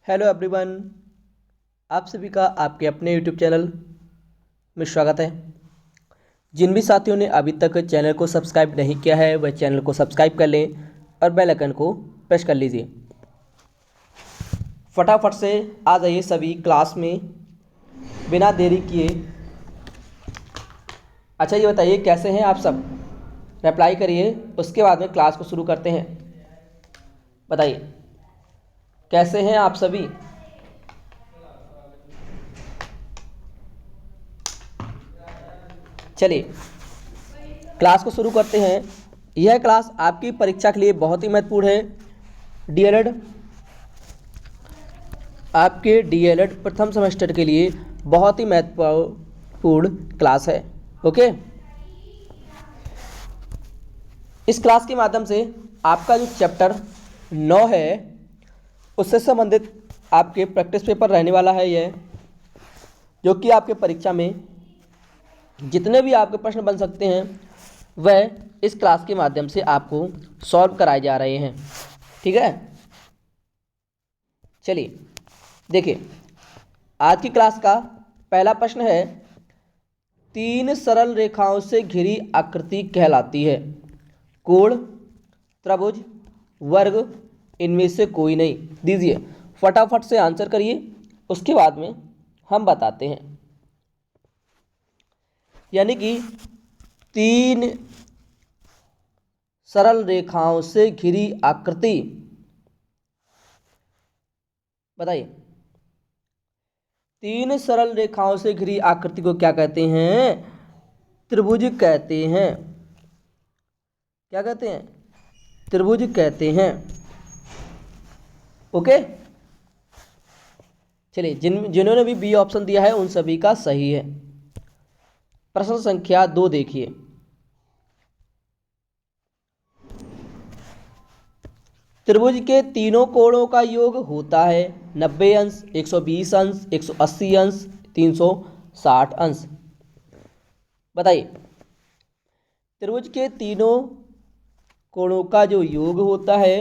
Hello everyone, आप सभी का आपके अपने यूट्यूब चैनल में स्वागत है। जिन भी साथियों ने अभी तक चैनल को सब्सक्राइब नहीं किया है वह चैनल को सब्सक्राइब कर लें और बेल आइकन को प्रेस कर लीजिए। फटाफट से आ जाइए सभी क्लास में बिना देरी किए। अच्छा, ये बताइए कैसे हैं आप सब? रिप्लाई करिए, उसके बाद में क्लास को शुरू करते हैं। बताइए कैसे हैं आप सभी? चलिए क्लास को शुरू करते हैं। यह क्लास आपकी परीक्षा के लिए बहुत ही महत्वपूर्ण है। डीएलएड, आपके डीएलएड प्रथम सेमेस्टर के लिए बहुत ही महत्वपूर्ण क्लास है। ओके, इस क्लास के माध्यम से आपका जो चैप्टर 9 है उससे संबंधित आपके प्रैक्टिस पेपर रहने वाला है यह, जो कि आपके परीक्षा में जितने भी आपके प्रश्न बन सकते हैं वह इस क्लास के माध्यम से आपको सॉल्व कराए जा रहे हैं। ठीक है, चलिए देखिए, आज की क्लास का पहला प्रश्न है, तीन सरल रेखाओं से घिरी आकृति कहलाती है कोण, त्रिभुज, वर्ग, इनमें से कोई नहीं। दीजिए, फटाफट से आंसर करिए, उसके बाद में हम बताते हैं। यानी कि तीन सरल रेखाओं से घिरी आकृति, बताइए तीन सरल रेखाओं से घिरी आकृति को क्या कहते हैं? त्रिभुज कहते हैं। क्या कहते हैं? त्रिभुज कहते हैं। ओके, चलिए, जिन्होंने भी बी ऑप्शन दिया है उन सभी का सही है। प्रश्न संख्या 2 देखिए, त्रिभुज के तीनों कोणों का योग होता है 90 अंश, 120 अंश, 180 अंश, 360 अंश। बताइए, त्रिभुज के तीनों कोणों का जो योग होता है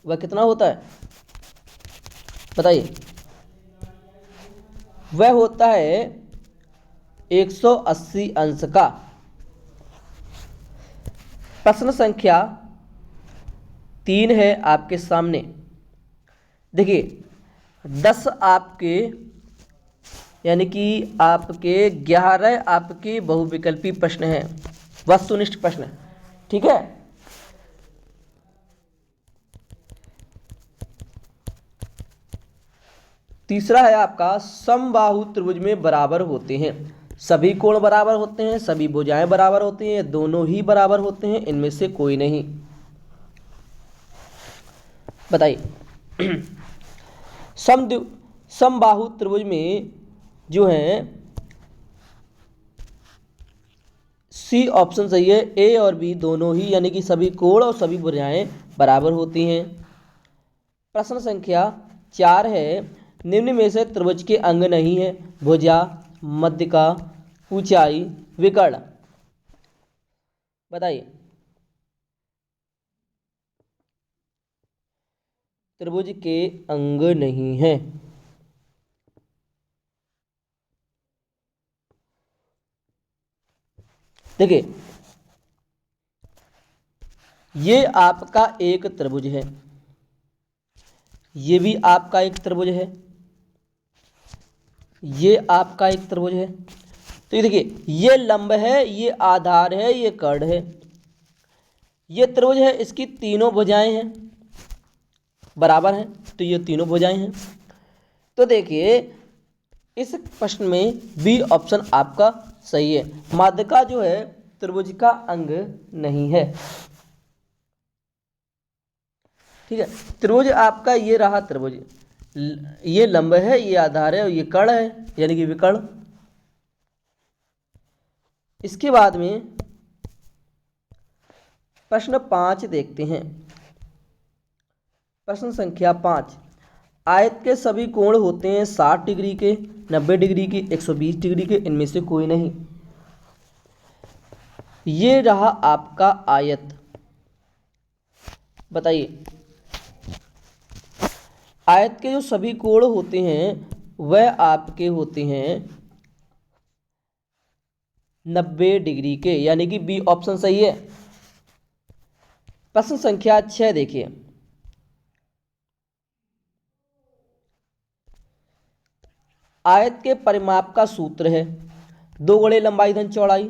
वह कितना होता है? बताइए, वह होता है 180 अंश का। प्रश्न संख्या 3 है आपके सामने। देखिए, 10 आपके यानी कि आपके 11 आपके बहुविकल्पी प्रश्न हैं, वस्तुनिष्ठ प्रश्न। ठीक है, तीसरा है आपका, समबाहु त्रिभुज में बराबर होते हैं। सभी कोण बराबर होते हैं, सभी भुजाएं बराबर होती हैं, दोनों ही बराबर होते हैं, इनमें से कोई नहीं। बताइए समबाहु त्रिभुज में जो है सी ऑप्शन सही है। ए और बी दोनों ही यानी कि सभी कोण और सभी भुजाएं बराबर होती हैं। प्रश्न संख्या 4 है, निम्न में से त्रिभुज के अंग नहीं है? भुजा, मध्यिका, ऊंचाई, विकर्ण। बताइए, त्रिभुज के अंग नहीं है। देखिए, ये आपका एक त्रिभुज है, ये भी आपका एक त्रिभुज है, ये आपका एक त्रिभुज है। तो ये देखिए, ये लंब है, ये आधार है, ये कर्ण है, ये त्रिभुज है, इसकी तीनों भुजाएं हैं बराबर हैं, तो ये तीनों भुजाएं हैं। तो देखिए, इस प्रश्न में बी ऑप्शन आपका सही है। माध्यिका जो है त्रिभुज का अंग नहीं है। ठीक है, त्रिभुज आपका ये रहा त्रिभुज, ये लंब है, ये आधार है और ये कर्ण है यानी कि विकर्ण। इसके बाद में प्रश्न 5 देखते हैं। प्रश्न संख्या 5, आयत के सभी कोण होते हैं 60 डिग्री के, 90 डिग्री के, 120 डिग्री के, इनमें से कोई नहीं। ये रहा आपका आयत। बताइए, आयत के जो सभी कोण होते हैं वह आपके होते हैं 90 डिग्री के, यानी कि बी ऑप्शन सही है। प्रश्न संख्या 6 देखिए, आयत के परिमाप का सूत्र है 2 गुणे लंबाई धन चौड़ाई,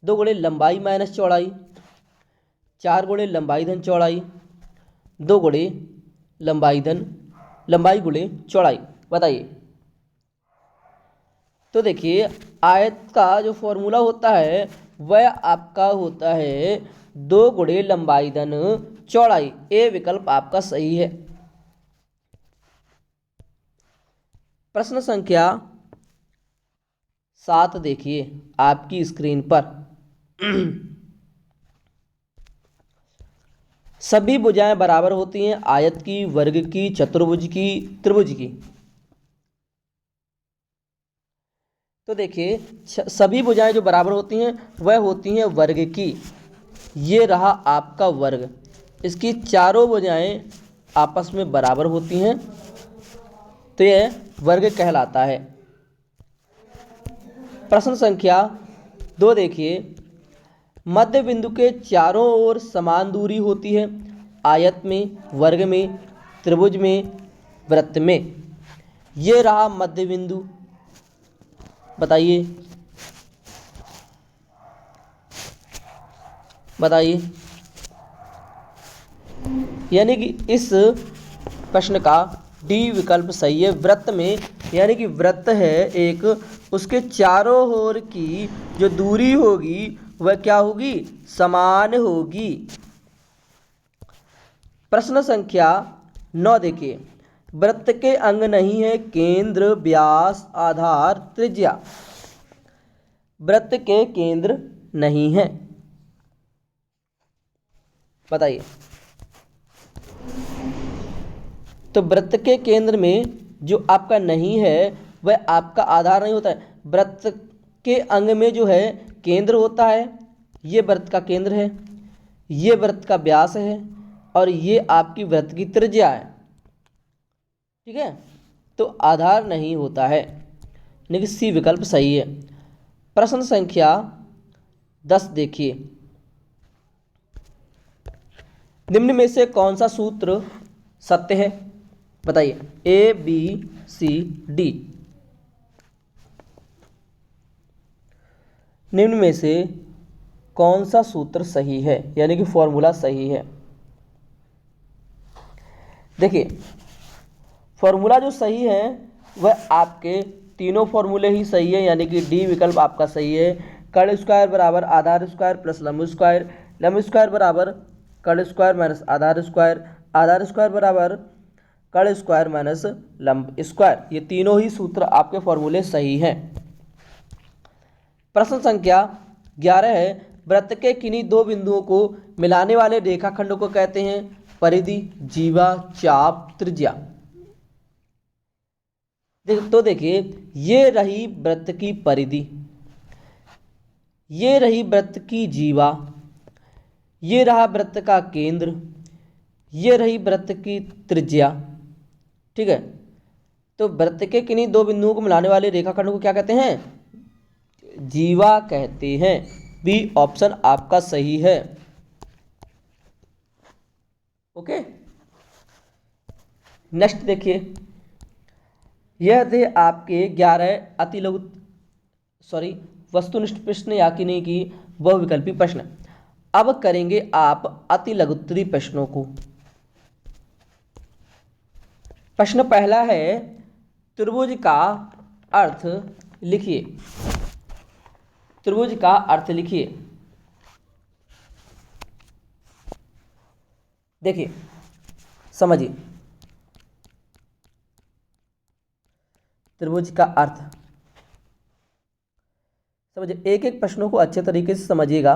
2 गुणे लंबाई माइनस चौड़ाई, 4 गुणे लंबाई धन चौड़ाई, 2 गुणे लंबाई गुणे चौड़ाई। बताइए। तो देखिए आयत का जो फॉर्मूला होता है वह आपका होता है 2 गुणे लंबाई धन चौड़ाई। ए विकल्प आपका सही है। प्रश्न संख्या 7 देखिए आपकी स्क्रीन पर। सभी भुजाएं बराबर होती हैं आयत की, वर्ग की, चतुर्भुज की, त्रिभुज की। तो देखिए सभी भुजाएं जो बराबर होती हैं वह होती हैं वर्ग की। ये रहा आपका वर्ग, इसकी चारों भुजाएं आपस में बराबर होती हैं तो यह वर्ग कहलाता है। प्रश्न संख्या 2 देखिए, मध्य बिंदु के चारों ओर समान दूरी होती है आयत में, वर्ग में, त्रिभुज में, वृत्त में। ये रहा मध्य बिंदु। बताइए यानी कि इस प्रश्न का डी विकल्प सही है। वृत्त में, यानी कि वृत्त है एक, उसके चारों ओर की जो दूरी होगी वह क्या होगी? समान होगी। प्रश्न संख्या 9 देखिए, वृत्त के अंग नहीं है केंद्र, व्यास, आधार, त्रिज्या। वृत्त के केंद्र नहीं है। बताइए। तो वृत्त के केंद्र में जो आपका नहीं है वह आपका आधार नहीं होता है। वृत्त के अंग में जो है केंद्र होता है, ये वृत्त का केंद्र है, ये वृत्त का व्यास है और ये आपकी वृत्त की त्रिज्या है। ठीक है, तो आधार नहीं होता है, लेकिन सी विकल्प सही है। प्रश्न संख्या 10 देखिए, निम्न में से कौन सा सूत्र सत्य है? बताइए। ए, बी, सी, डी। निम्न में से कौन सा सूत्र सही है, यानी कि फॉर्मूला सही है? देखिए फॉर्मूला जो सही है वह आपके तीनों फॉर्मूले ही सही है, यानी कि डी विकल्प आपका सही है। कर्ण स्क्वायर बराबर आधार स्क्वायर प्लस लंब स्क्वायर, लंब स्क्वायर बराबर कर्ण स्क्वायर माइनस आधार स्क्वायर, आधार स्क्वायर बराबर कर्ण स्क्वायर माइनस लंब स्क्वायर। ये तीनों ही सूत्र आपके फॉर्मूले सही हैं। प्रश्न संख्या 11 है, वृत्त के किन्हीं दो बिंदुओं को मिलाने वाले रेखाखंड को कहते हैं परिधि, जीवा, चाप, त्रिज्या। तो देखिए ये रही वृत्त की परिधि, ये रही वृत्त की जीवा, ये रहा वृत्त का केंद्र, ये रही वृत्त की त्रिज्या। ठीक है, तो वृत्त के किन्हीं दो बिंदुओं को मिलाने वाले रेखाखंड को क्या कहते हैं? जीवा कहते हैं। बी ऑप्शन आपका सही है। ओके, नेक्स्ट देखिए, यह थे आपके 11 अति लघु वस्तुनिष्ठ प्रश्न या कि नहीं कि बहुविकल्पी प्रश्न। अब करेंगे आप अति लघुत्तरी प्रश्नों को। प्रश्न पहला है, त्रिभुज का अर्थ लिखिए। त्रिभुज का अर्थ लिखिए। देखिए समझिए, त्रिभुज का अर्थ समझिए। एक एक प्रश्नों को अच्छे तरीके से समझिएगा,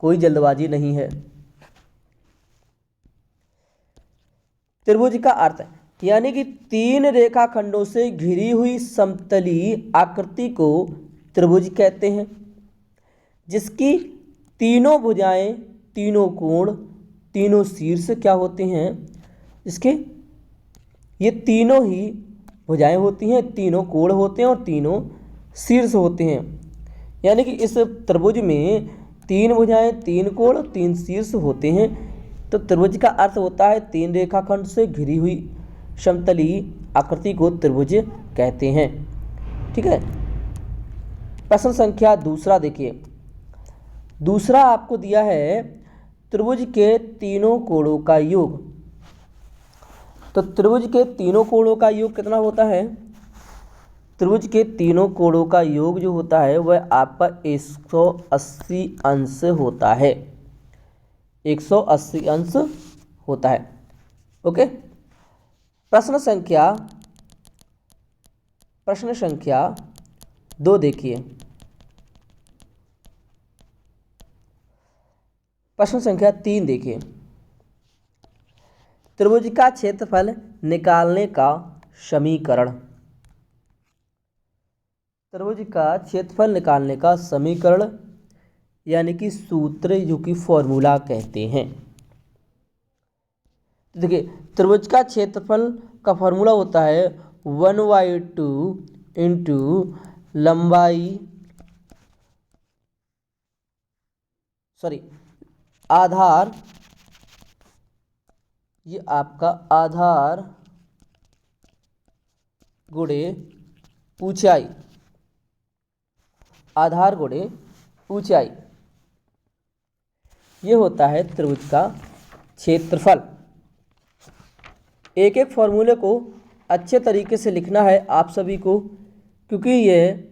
कोई जल्दबाजी नहीं है। त्रिभुज का अर्थ यानी कि तीन रेखाखंडों से घिरी हुई समतली आकृति को त्रिभुज कहते हैं, जिसकी तीनों भुजाएं, तीनों कोण, तीनों शीर्ष क्या होते हैं? इसके ये तीनों ही भुजाएं होती हैं, तीनों कोण होते हैं और तीनों शीर्ष होते हैं। यानी कि इस त्रिभुज में 3 भुजाएं, 3 कोण, 3 शीर्ष होते हैं। तो त्रिभुज का अर्थ होता है 3 रेखाखंड से घिरी हुई समतली आकृति को त्रिभुज कहते हैं। ठीक है। प्रश्न संख्या दूसरा देखिए। दूसरा आपको दिया है त्रिभुज के तीनों कोणों का योग। तो त्रिभुज के तीनों कोणों का योग कितना होता है? त्रिभुज के तीनों कोणों का योग जो होता है वह आपका 180 अंश होता है। 180 अंश होता है। ओके। प्रश्न संख्या 2 देखिए। प्रश्न संख्या 3 देखिए। त्रिभुज का क्षेत्रफल निकालने का समीकरण। त्रिभुज का क्षेत्रफल निकालने का समीकरण यानी कि सूत्र, जो कि फॉर्मूला कहते हैं। देखिए, त्रिभुज का क्षेत्रफल का फॉर्मूला होता है 1/2 इंटू आधार, ये आपका आधार गुणे ऊंचाई, आधार गुणे ऊंचाई, ये होता है त्रिभुज का क्षेत्रफल। एक एक फॉर्मूले को अच्छे तरीके से लिखना है आप सभी को, क्योंकि यह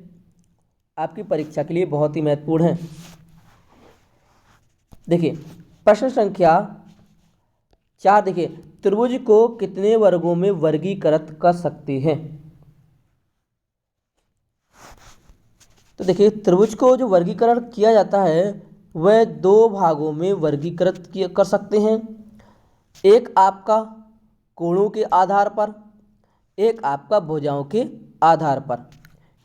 आपकी परीक्षा के लिए बहुत ही महत्वपूर्ण है। देखिए, प्रश्न संख्या 4 देखिए। त्रिभुज को कितने वर्गों में वर्गीकृत कर सकते हैं? तो देखिए, त्रिभुज को जो वर्गीकरण किया जाता है वह 2 भागों में वर्गीकृत कर सकते हैं। एक आपका कोणों के आधार पर, एक आपका भुजाओं के आधार पर।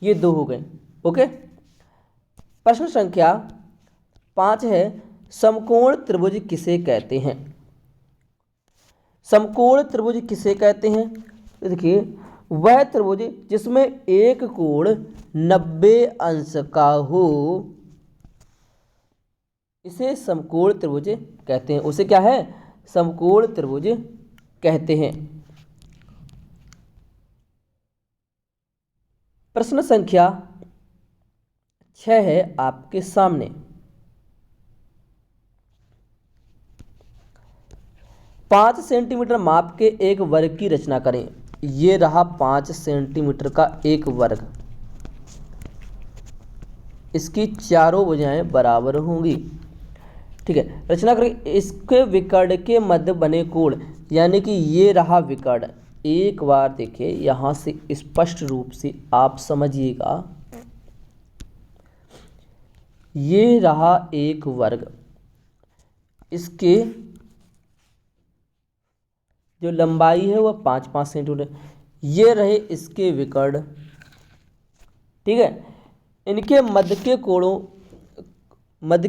ये 2 हो गए। ओके। प्रश्न संख्या 5 है, समकोण त्रिभुज किसे कहते हैं? समकोण त्रिभुज किसे कहते हैं? तो देखिए, वह त्रिभुज जिसमें एक कोण 90 अंश का हो, इसे समकोण त्रिभुज कहते हैं। उसे क्या है? समकोण त्रिभुज कहते हैं। प्रश्न संख्या 6 है आपके सामने। 5 सेंटीमीटर माप के एक वर्ग की रचना करें। ये रहा 5 सेंटीमीटर का एक वर्ग। इसकी चारों भुजाएं बराबर होंगी। ठीक है। रचना करें। इसके विकर्ण के मध्य बने कोण, यानी कि ये रहा विकर्ण। एक बार देखिए, यहां से स्पष्ट रूप से आप समझिएगा। ये रहा एक वर्ग, इसके जो लंबाई है वह 5-5 सेंटीमीटर। ये रहे इसके विकर्ण। ठीक है। इनके मध्य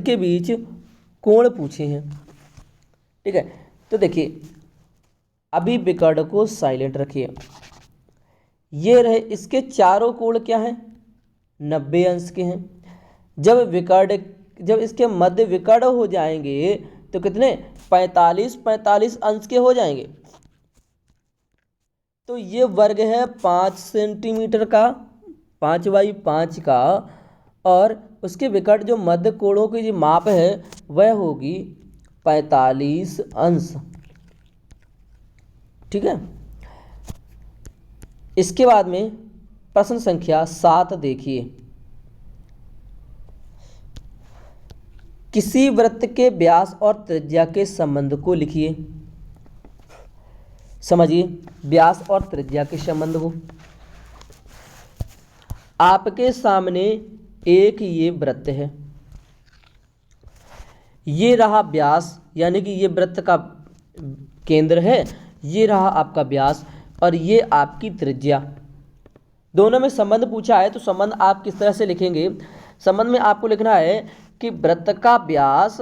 के बीच कोण पूछे हैं। ठीक है। तो देखिए, अभी विकर्ण को साइलेंट रखिए। ये रहे इसके चारों कोण क्या हैं? 90 अंश के हैं। जब इसके मध्य विकर्ण हो जाएंगे तो कितने? 45 अंश के हो जाएंगे। तो ये वर्ग है 5 सेंटीमीटर का, 5/5 का, और उसके विकर्ण जो मध्य कोणों की जो माप है वह होगी 45 अंश। ठीक है। इसके बाद में प्रश्न संख्या 7 देखिए। किसी वृत्त के व्यास और त्रिज्या के संबंध को लिखिए। समझिए, व्यास और त्रिज्या के संबंध को। आपके सामने एक ये वृत्त है, ये रहा व्यास, यानी कि ये वृत्त का केंद्र है, ये रहा आपका व्यास और ये आपकी त्रिज्या। दोनों में संबंध पूछा है तो संबंध आप किस तरह से लिखेंगे? संबंध में आपको लिखना है कि वृत्त का व्यास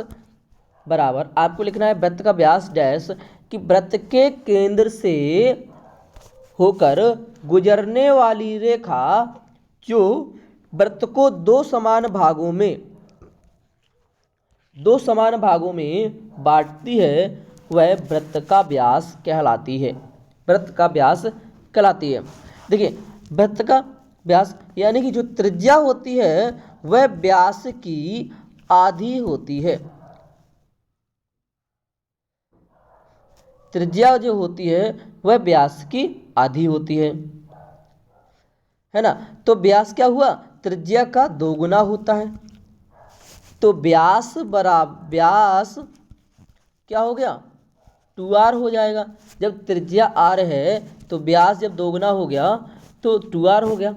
बराबर, आपको लिखना है वृत्त का व्यास डैश, कि वृत्त के केंद्र से होकर गुजरने वाली रेखा जो वृत्त को दो समान भागों में बांटती है वह वृत्त का व्यास कहलाती है। वृत्त का व्यास कहलाती है। देखिए, वृत्त का व्यास यानी कि जो त्रिज्या होती है वह व्यास की आधी होती है। त्रिज्या जो होती है वह व्यास की आधी होती है ना। तो व्यास क्या हुआ, त्रिज्या का दोगुना होता है। तो व्यास क्या हो गया, 2r हो जाएगा। जब त्रिज्या r है तो व्यास जब दोगुना हो गया तो 2r हो गया।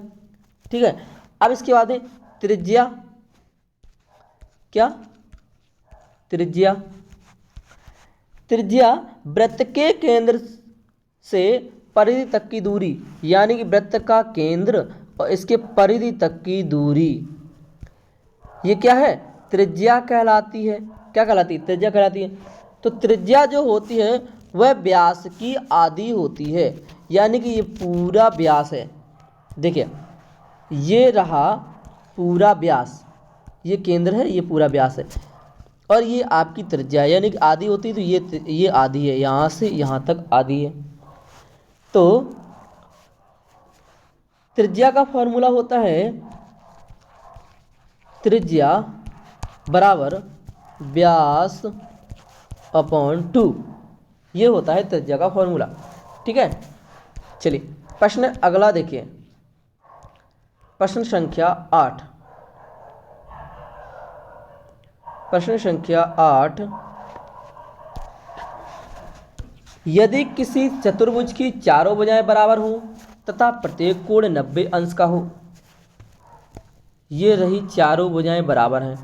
ठीक है। अब इसके बाद है त्रिज्या, क्या, त्रिज्या वृत्त के केंद्र से परिधि तक की दूरी, यानी कि वृत्त का केंद्र और इसके परिधि तक की दूरी, ये क्या है, त्रिज्या कहलाती है। क्या कहलाती है, त्रिज्या कहलाती है। तो त्रिज्या जो होती है वह व्यास की आधी होती है, यानी कि ये पूरा व्यास है। देखिए, ये रहा पूरा व्यास, ये केंद्र है, ये पूरा व्यास है, और ये आपकी त्रिज्या है, यानी कि आधी होती है। तो ये आधी है, यहाँ से यहाँ तक आधी है। तो त्रिज्या का फॉर्मूला होता है त्रिज्या बराबर व्यास अपॉन 2, ये होता है त्रिज्या का फॉर्मूला। ठीक है। चलिए प्रश्न अगला देखिए, प्रश्न संख्या 8। प्रश्न संख्या 8, यदि किसी चतुर्भुज की चारों भुजाएं बराबर हों तथा प्रत्येक कोण 90 अंश का हो। ये रही चारों भुजाएं बराबर हैं,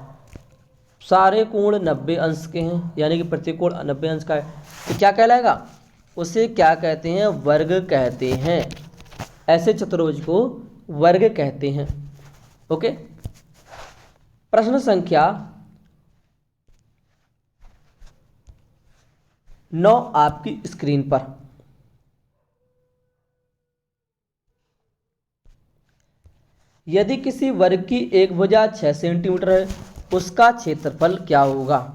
सारे कोण 90 अंश के हैं, यानी कि प्रत्येक कोण 90 अंश का है। तो क्या कहलाएगा, उसे क्या कहते हैं, वर्ग कहते हैं। ऐसे चतुर्भुज को वर्ग कहते हैं। ओके। प्रश्न संख्या 9 आपकी स्क्रीन पर। यदि किसी वर्ग की एक भुजा 6 सेंटीमीटर है, उसका क्षेत्रफल क्या होगा।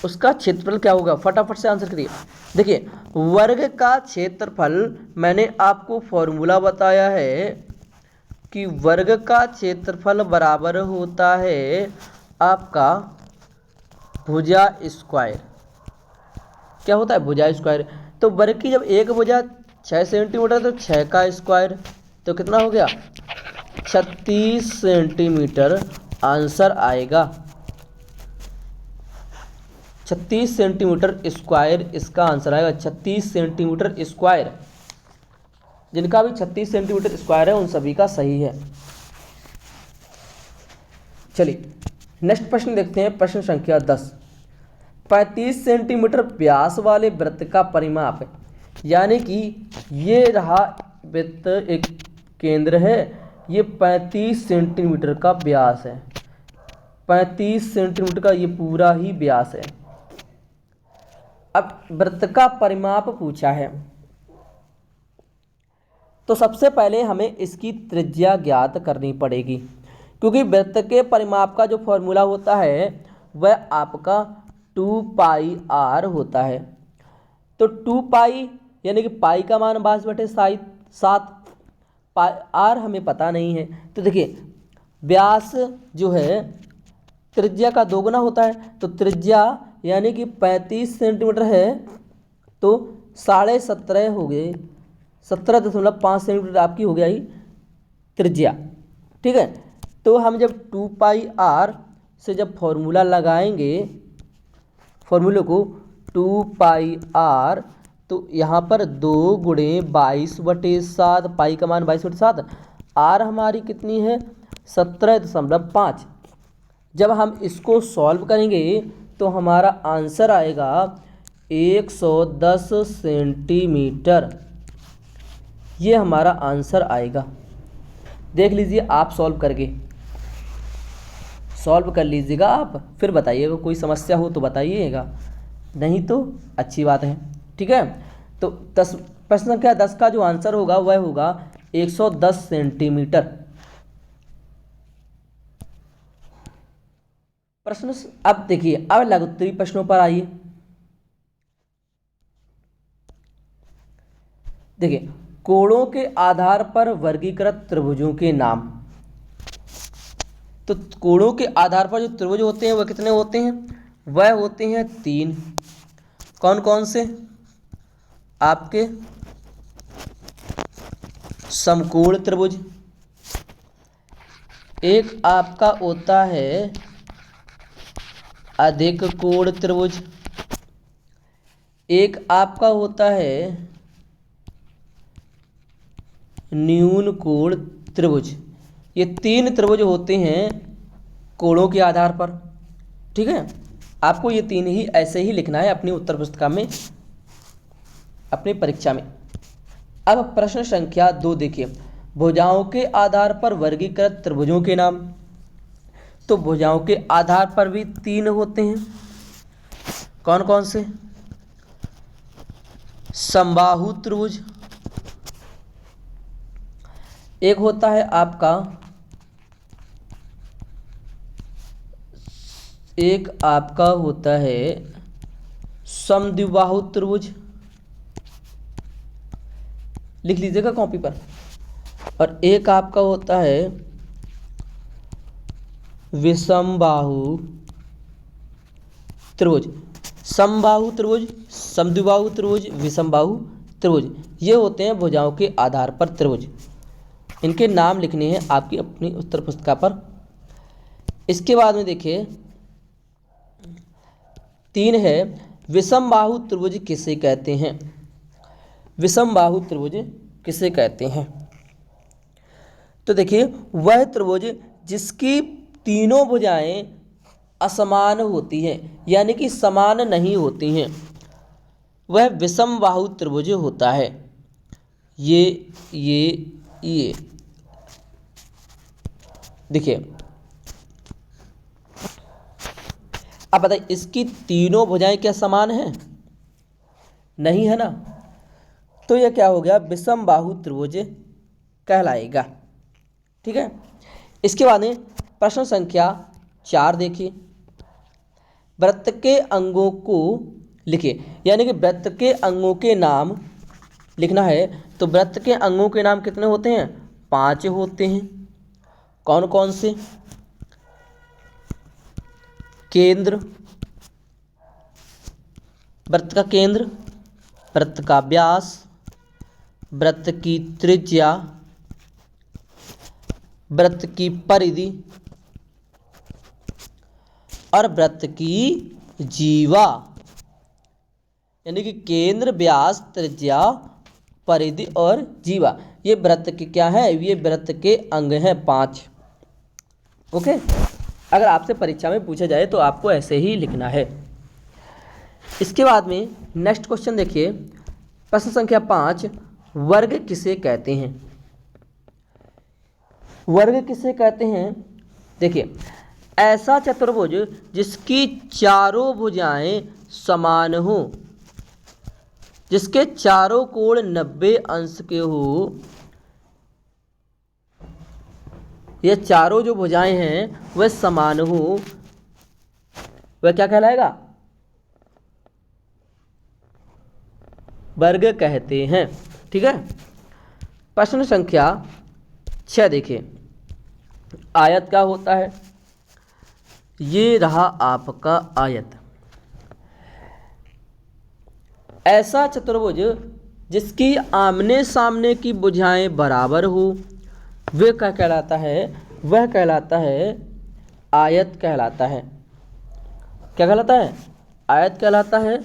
उसका क्षेत्रफल क्या होगा, फटाफट से आंसर करिए। देखिए, वर्ग का क्षेत्रफल मैंने आपको फॉर्मूला बताया है कि वर्ग का क्षेत्रफल बराबर होता है आपका भुजा स्क्वायर। क्या होता है, भुजा स्क्वायर। तो वर्ग की जब एक भुजा 6 सेंटीमीटर तो 6 का स्क्वायर, तो कितना हो गया, 36 सेंटीमीटर आंसर आएगा। 36 सेंटीमीटर स्क्वायर इसका आंसर आएगा। 36 सेंटीमीटर स्क्वायर, जिनका भी 36 सेंटीमीटर स्क्वायर है उन सभी का सही है। चलिए नेक्स्ट प्रश्न देखते हैं, प्रश्न संख्या 10। 35 सेंटीमीटर व्यास वाले वृत्त का परिमाप है, यानी कि ये रहा वृत्त, एक केंद्र है, ये 35 सेंटीमीटर का व्यास है। 35 सेंटीमीटर का ये पूरा ही व्यास है। अब वृत्त का परिमाप पूछा है, तो सबसे पहले हमें इसकी त्रिज्या ज्ञात करनी पड़ेगी, क्योंकि वृत्त के परिमाप का जो फॉर्मूला होता है वह आपका 2πr होता है। तो 2π यानी कि पाई का मान 22/7, आर हमें पता नहीं है। तो देखिए, व्यास जो है त्रिज्या का दोगुना होता है, तो त्रिज्या यानी कि 35 सेंटीमीटर है तो 17.5 हो गए, 17.5 सेंटीमीटर आपकी हो गया ही त्रिज्या। ठीक है। तो हम जब 2πr से जब फॉर्मूला लगाएंगे, फॉर्मूले को 2πr, तो यहाँ पर 2 गुणे 22/7, पाई का मान 22/7, आर हमारी कितनी है 17.5। जब हम इसको सॉल्व करेंगे तो हमारा आंसर आएगा 110 सेंटीमीटर, ये हमारा आंसर आएगा। देख लीजिए, आप सॉल्व करके सॉल्व कर लीजिएगा आप, फिर बताइएगा। कोई समस्या हो तो बताइएगा, नहीं तो अच्छी बात है। ठीक है। तो 10 प्रश्न संख्या 10 का जो आंसर होगा वह होगा 110 सेंटीमीटर। प्रश्न अब देखिए, अब लघुत्तरी प्रश्नों पर आइए। देखिए, कोणों के आधार पर वर्गीकृत त्रिभुजों के नाम। तो कोणों के आधार पर जो त्रिभुज होते हैं वह कितने होते हैं? वह होते हैं 3। कौन कौन से? आपके समकोण त्रिभुज, एक आपका होता है अधिक कोण त्रिभुज, एक आपका होता है न्यून कोण त्रिभुज। ये 3 त्रिभुज होते हैं कोणों के आधार पर। ठीक है, आपको ये 3 ही ऐसे ही लिखना है अपनी उत्तर पुस्तिका में, अपनी परीक्षा में। अब प्रश्न संख्या 2 देखिए, भुजाओं के आधार पर वर्गीकृत त्रिभुजों के नाम। तो भुजाओं के आधार पर भी 3 होते हैं। कौन कौन से? समबाहु त्रिभुज, एक होता है आपका, एक आपका होता है समद्विबाहु त्रिभुज, लिख लीजिएगा कॉपी पर। और एक आपका होता है विषमबाहु त्रिभुज। समबाहु त्रिभुज, समद्विबाहु त्रिभुज, विषमबाहु त्रिभुज, ये होते हैं भुजाओं के आधार पर त्रिभुज। इनके नाम लिखने हैं आपकी अपनी उत्तर पुस्तिका पर। इसके बाद में देखिए 3 है, विषमबाहु त्रिभुज किसे कहते हैं? विषमबाहु त्रिभुज किसे कहते हैं? तो देखिए, वह त्रिभुज जिसकी तीनों भुजाएं असमान होती हैं, यानी कि समान नहीं होती हैं, वह विषमबाहु त्रिभुज होता है। ये देखिए, अब बताइए, इसकी तीनों भुजाएं क्या समान हैं? नहीं है ना, तो यह क्या हो गया? विषमबाहु त्रिभुज कहलाएगा। ठीक है, इसके बाद में प्रश्न संख्या 4 देखिए, वृत्त के अंगों को लिखिए, यानी कि वृत्त के अंगों के नाम लिखना है। तो वृत्त के अंगों के नाम कितने होते हैं? 5 होते हैं। कौन कौन से? केंद्र, वृत्त का केंद्र, वृत्त का व्यास, वृत्त की त्रिज्या, वृत्त की परिधि और वृत्त की जीवा। यानी कि केंद्र, व्यास, त्रिज्या, परिधि और जीवा, ये वृत्त के क्या है? ये वृत्त के अंग हैं 5। ओके, अगर आपसे परीक्षा में पूछा जाए तो आपको ऐसे ही लिखना है। इसके बाद में नेक्स्ट क्वेश्चन देखिए, प्रश्न संख्या 5, वर्ग किसे कहते हैं? वर्ग किसे कहते हैं? देखिए, ऐसा चतुर्भुज जिसकी चारों भुजाएं समान हो, जिसके चारों कोण 90 अंश के हो, ये चारों जो भुजाएं हैं वह समान हो, वह क्या कहलाएगा? वर्ग कहते हैं। ठीक है, प्रश्न संख्या 6 देखिए, आयत क्या होता है? ये रहा आपका आयत। ऐसा चतुर्भुज जिसकी आमने सामने की भुजाएं बराबर हो, वह क्या कहलाता है? वह कहलाता है आयत कहलाता है। क्या कहलाता है? आयत कहलाता है।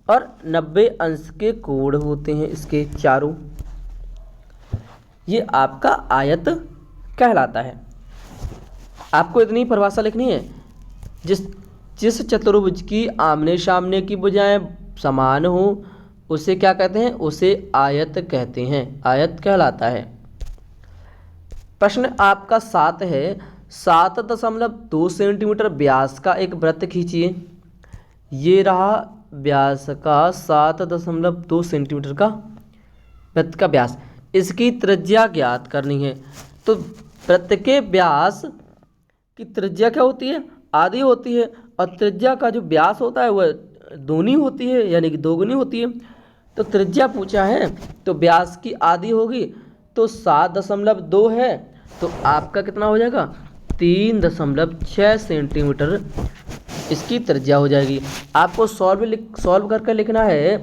और 90 अंश के कोण होते हैं इसके चारों, ये आपका आयत कहलाता है। आपको इतनी परिभाषा लिखनी है, जिस चतुर्भुज की आमने सामने की भुजाएं समान हो उसे क्या कहते हैं? उसे आयत कहते हैं, आयत कहलाता है। प्रश्न आपका 7 है, 7.2 सेंटीमीटर व्यास का एक वृत्त खींचिए। ये रहा व्यास का 7.2 सेंटीमीटर का वृत्त का व्यास, इसकी त्रिज्या ज्ञात करनी है। तो वृत्त के व्यास की त्रिज्या क्या होती है? आधी होती है, और त्रिज्या का जो व्यास होता है वह दूनी होती है, यानी कि दोगुनी होती है। तो त्रिज्या पूछा है तो व्यास की आधी होगी, तो 7.2 है, तो आपका कितना हो जाएगा? 3.6 सेंटीमीटर इसकी त्रिज्या हो जाएगी। आपको सॉल्व करके लिखना है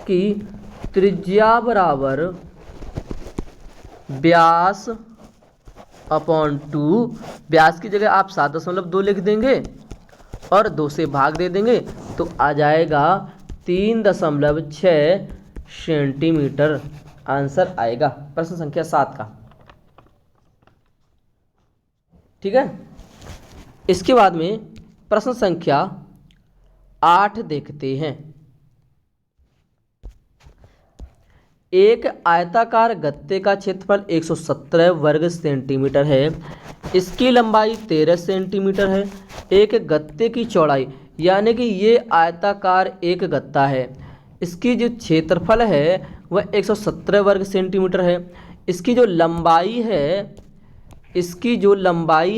कि त्रिज्या बराबर व्यास अपॉन 2, व्यास की जगह आप 7.2 लिख देंगे और 2 से भाग दे देंगे, तो आ जाएगा 3.6 सेंटीमीटर। आंसर आएगा प्रश्न संख्या 7 का। ठीक है, इसके बाद में प्रश्न संख्या 8 देखते हैं। एक आयताकार गत्ते का क्षेत्रफल 117 वर्ग सेंटीमीटर है, इसकी लंबाई 13 सेंटीमीटर है। एक गत्ते की चौड़ाई, यानी कि ये आयताकार एक गत्ता है, इसकी जो क्षेत्रफल है वह 117 वर्ग सेंटीमीटर है। इसकी जो लंबाई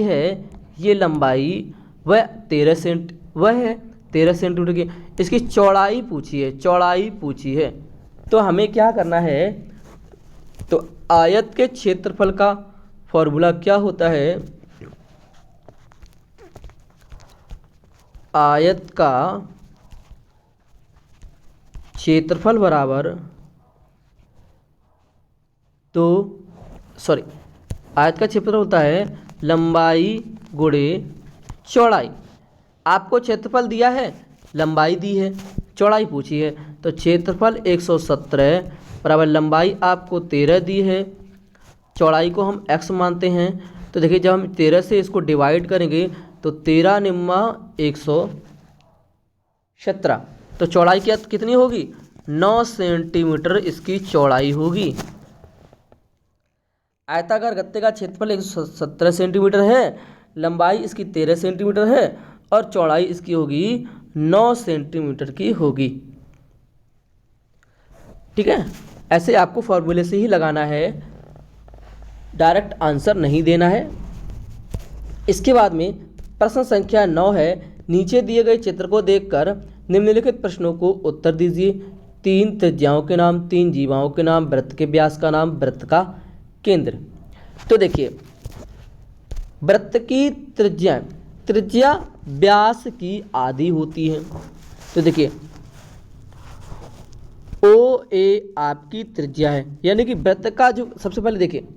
है, ये लंबाई वह 13 सेंटीमीटर की। इसकी चौड़ाई पूछी है। तो हमें क्या करना है? तो आयत के क्षेत्रफल का फॉर्मूला क्या होता है? आयत का क्षेत्रफल बराबर आयत का क्षेत्रफल होता है लंबाई गुणे चौड़ाई। आपको क्षेत्रफल दिया है, लंबाई दी है, चौड़ाई पूछी है, तो क्षेत्रफल 117 बराबर लंबाई आपको 13 दी है, चौड़ाई को हम x मानते हैं। तो देखिए जब हम 13 से इसको डिवाइड करेंगे तो 13 निम्मा 117, तो चौड़ाई कितनी होगी? 9 सेंटीमीटर इसकी चौड़ाई होगी। आयताकार गत्ते का क्षेत्रफल 117 सेंटीमीटर है, लंबाई इसकी 13 सेंटीमीटर है और चौड़ाई इसकी होगी 9 सेंटीमीटर की होगी। ठीक है, ऐसे आपको फॉर्मूले से ही लगाना है, डायरेक्ट आंसर नहीं देना है। इसके बाद में प्रश्न संख्या 9 है। नीचे दिए गए चित्र को देखकर निम्नलिखित प्रश्नों को उत्तर दीजिए। 3 त्रिज्याओं के नाम, 3 जीवाओं के नाम, वृत्त के व्यास का नाम, वृत्त का केंद्र। तो देखिए वृत्त की त्रिज्या व्यास की आधी होती है। तो देखिए OA आपकी त्रिज्या है, यानी कि वृत्त का जो सबसे पहले देखिए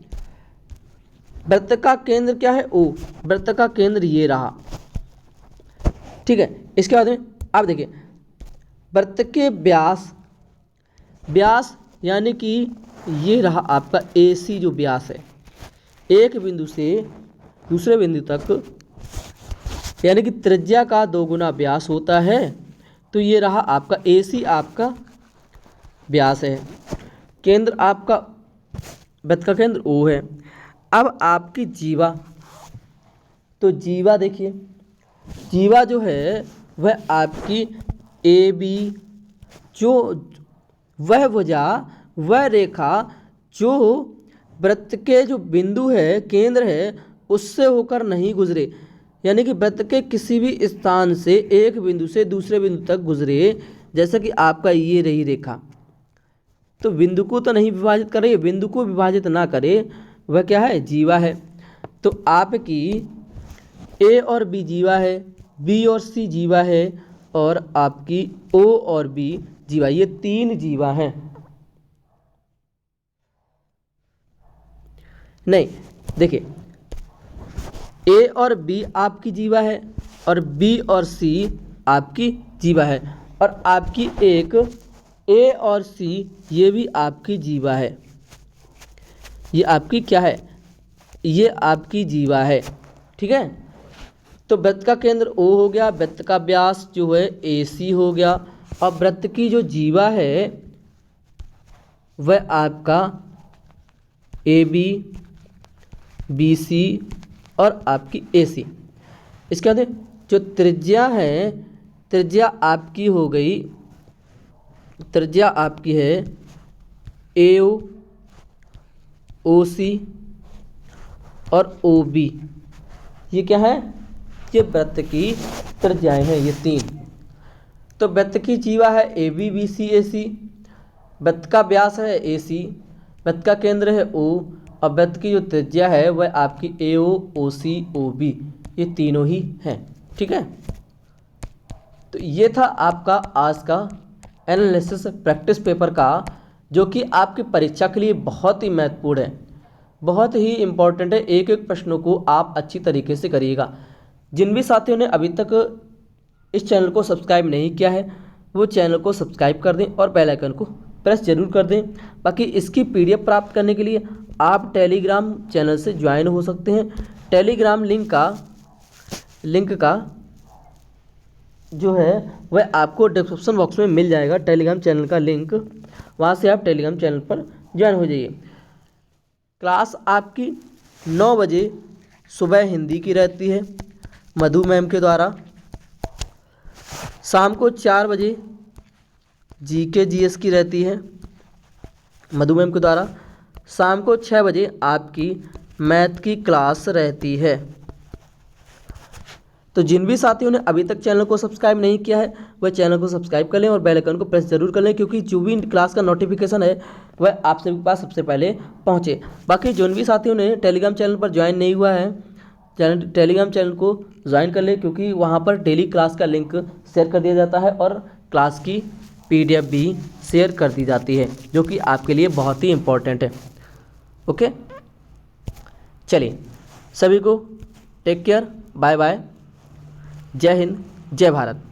वृत्त का केंद्र क्या है? O। वृत्त का केंद्र ये रहा। ठीक है, इसके बाद में आप देखिए वृत्त के व्यास यानी कि ये रहा आपका AC जो व्यास है, एक बिंदु से दूसरे बिंदु तक, यानी कि त्रिज्या का 2 गुना व्यास होता है। तो ये रहा आपका AC आपका व्यास है। केंद्र आपका वृत्त का केंद्र O है। अब आपकी जीवा, तो जीवा देखिए, जीवा जो है वह आपकी AB, जो वह भुजा, वह रेखा जो वृत्त के जो बिंदु है, केंद्र है, उससे होकर नहीं गुजरे, यानी कि वृत्त के किसी भी स्थान से एक बिंदु से दूसरे बिंदु तक गुजरे, जैसा कि आपका ये रही रेखा। तो बिंदु को तो नहीं विभाजित कर रही है, बिंदु को विभाजित ना करे वह क्या है? जीवा है। तो आपकी A और B जीवा है, B और C जीवा है, और आपकी O और B जीवा, ये 3 जीवा हैं। नहीं देखिए A और B आपकी जीवा है और B और C आपकी जीवा है, और आपकी एक A और C ये भी आपकी जीवा है। ये आपकी क्या है? ये आपकी जीवा है। ठीक है, तो वृत्त का केंद्र O हो गया, वृत्त का व्यास जो है AC हो गया, और वृत्त की जो जीवा है वह आपका AB, BC और आपकी AC। इसके बाद जो त्रिज्या है, त्रिज्या आपकी हो गई त्रिज्या आपकी है AO, OC और OB। ये क्या है? ये वृत्त की त्रिज्याएं हैं, ये 3। तो वृत्त की जीवा है AB, BC, AC, वृत्त का व्यास है AC, वृत्त का केंद्र है O, और वृत्त की जो त्रिज्या है वह आपकी AO, OC, OB, ये तीनों ही हैं। ठीक है, तो ये था आपका आज का एनालिसिस प्रैक्टिस पेपर का, जो कि आपकी परीक्षा के लिए बहुत ही महत्वपूर्ण है, बहुत ही इम्पोर्टेंट है। एक एक प्रश्नों को आप अच्छी तरीके से करिएगा। जिन भी साथियों ने अभी तक इस चैनल को सब्सक्राइब नहीं किया है वो चैनल को सब्सक्राइब कर दें और बेल आइकन को प्रेस जरूर कर दें। बाकी इसकी PDF प्राप्त करने के लिए आप टेलीग्राम चैनल से ज्वाइन हो सकते हैं। टेलीग्राम लिंक का जो है वह आपको डिस्क्रिप्शन बॉक्स में मिल जाएगा, टेलीग्राम चैनल का लिंक, वहाँ से आप टेलीग्राम चैनल पर ज्वाइन हो जाइए। क्लास आपकी 9 बजे सुबह हिंदी की रहती है मधु मैम के द्वारा, शाम को 4 बजे GK GS की रहती है मधु मैम के द्वारा, शाम को 6 बजे आपकी मैथ की क्लास रहती है। तो जिन भी साथियों ने अभी तक चैनल को सब्सक्राइब नहीं किया है वह चैनल को सब्सक्राइब कर लें और बेल आइकन को प्रेस जरूर कर लें, क्योंकि जो भी क्लास का नोटिफिकेशन है वह आप सभी के पास सबसे पहले पहुंचे। बाकी जिन भी साथियों ने टेलीग्राम चैनल पर ज्वाइन नहीं हुआ है, टेलीग्राम चैनल को ज्वाइन कर ले, क्योंकि वहाँ पर डेली क्लास का लिंक शेयर कर दिया जाता है और क्लास की PDF भी शेयर कर दी जाती है, जो कि आपके लिए बहुत ही इम्पोर्टेंट है। ओके, चलिए सभी को टेक केयर, बाय बाय, जय हिंद, जय भारत।